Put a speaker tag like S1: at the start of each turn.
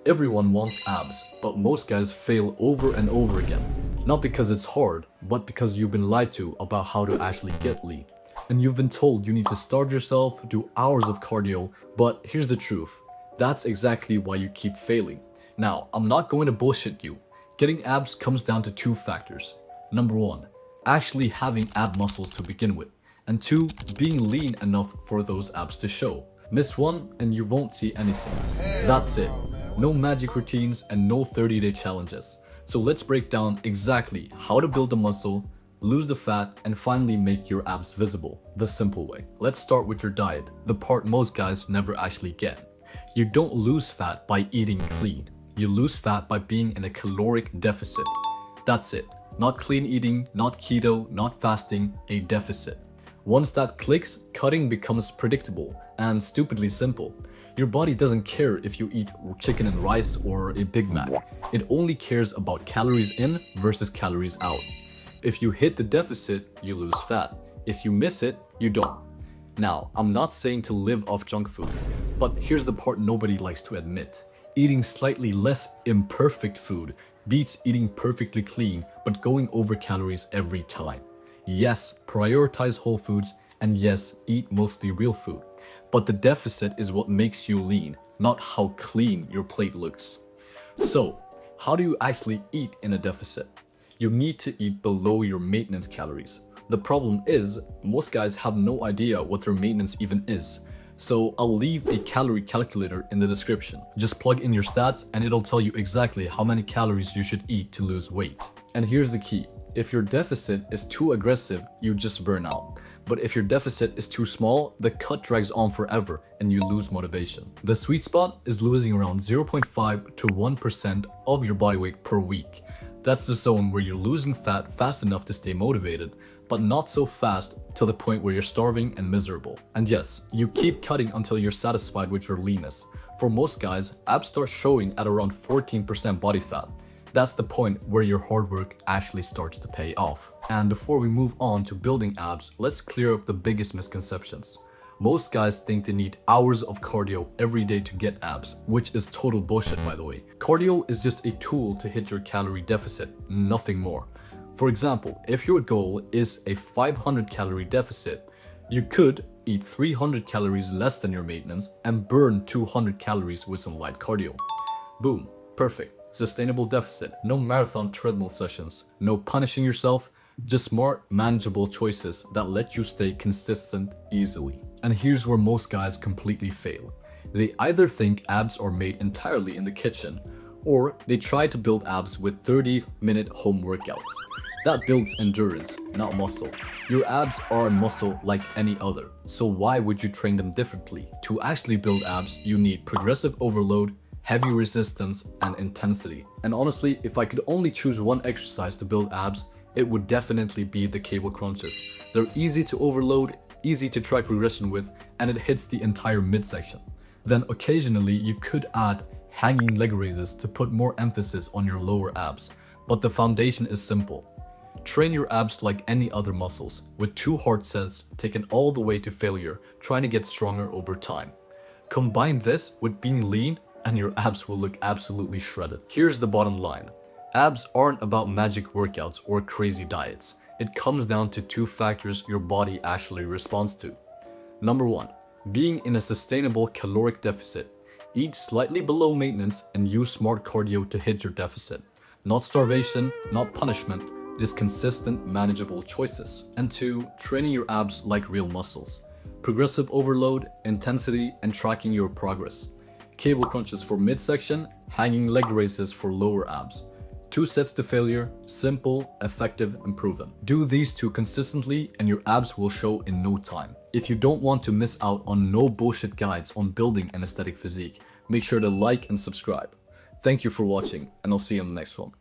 S1: Everyone wants abs, but most guys fail over and over again. Not because it's hard, but because you've been lied to about how to actually get lean. And you've been told you need to starve yourself, do hours of cardio, but here's the truth. That's exactly why you keep failing. Now, I'm not going to bullshit you. Getting abs comes down to two factors. Number one, actually having ab muscles to begin with. And two, being lean enough for those abs to show. Miss one and you won't see anything. That's it. No magic routines and no 30-day challenges. So let's break down exactly how to build the muscle, lose the fat, and finally make your abs visible, the simple way. Let's start with your diet, the part most guys never actually get. You don't lose fat by eating clean. You lose fat by being in a caloric deficit. That's it. Not clean eating, not keto, not fasting, a deficit. Once that clicks, cutting becomes predictable and stupidly simple. Your body doesn't care if you eat chicken and rice or a Big Mac. It only cares about calories in versus calories out. If you hit the deficit, you lose fat. If you miss it, you don't. Now, I'm not saying to live off junk food, but here's the part nobody likes to admit. Eating slightly less imperfect food beats eating perfectly clean but going over calories every time. Yes, prioritize whole foods, and yes, eat mostly real food. But the deficit is what makes you lean, not how clean your plate looks. So, how do you actually eat in a deficit? You need to eat below your maintenance calories. The problem is, most guys have no idea what their maintenance even is. So I'll leave a calorie calculator in the description. Just plug in your stats and it'll tell you exactly how many calories you should eat to lose weight. And here's the key. If your deficit is too aggressive, you just burn out. But if your deficit is too small, the cut drags on forever and you lose motivation. The sweet spot is losing around 0.5 to 1% of your body weight per week. That's the zone where you're losing fat fast enough to stay motivated, but not so fast to the point where you're starving and miserable. And yes, you keep cutting until you're satisfied with your leanness. For most guys, abs start showing at around 14% body fat. That's the point where your hard work actually starts to pay off. And before we move on to building abs, let's clear up the biggest misconceptions. Most guys think they need hours of cardio every day to get abs, which is total bullshit, by the way. Cardio is just a tool to hit your calorie deficit, nothing more. For example, if your goal is a 500 calorie deficit, you could eat 300 calories less than your maintenance and burn 200 calories with some light cardio. Boom, perfect. Sustainable deficit, no marathon treadmill sessions, no punishing yourself, just smart, manageable choices that let you stay consistent easily. And here's where most guys completely fail. They either think abs are made entirely in the kitchen, or they try to build abs with 30-minute home workouts. That builds endurance, not muscle. Your abs are a muscle like any other, so why would you train them differently? To actually build abs, you need progressive overload, heavy resistance, and intensity. And honestly, if I could only choose one exercise to build abs, it would definitely be the cable crunches. They're easy to overload, easy to track progression with, and it hits the entire midsection. Then occasionally you could add hanging leg raises to put more emphasis on your lower abs. But the foundation is simple. Train your abs like any other muscles, with 2 hard sets taken all the way to failure, trying to get stronger over time. Combine this with being lean, and your abs will look absolutely shredded. Here's the bottom line. Abs aren't about magic workouts or crazy diets. It comes down to 2 factors your body actually responds to. Number 1, being in a sustainable caloric deficit. Eat slightly below maintenance and use smart cardio to hit your deficit. Not starvation, not punishment, just consistent, manageable choices. And 2, training your abs like real muscles. Progressive overload, intensity, and tracking your progress. Cable crunches for midsection, hanging leg raises for lower abs. 2 sets to failure, simple, effective, and proven. Do these 2 consistently and your abs will show in no time. If you don't want to miss out on no bullshit guides on building an aesthetic physique, make sure to like and subscribe. Thank you for watching, and I'll see you in the next one.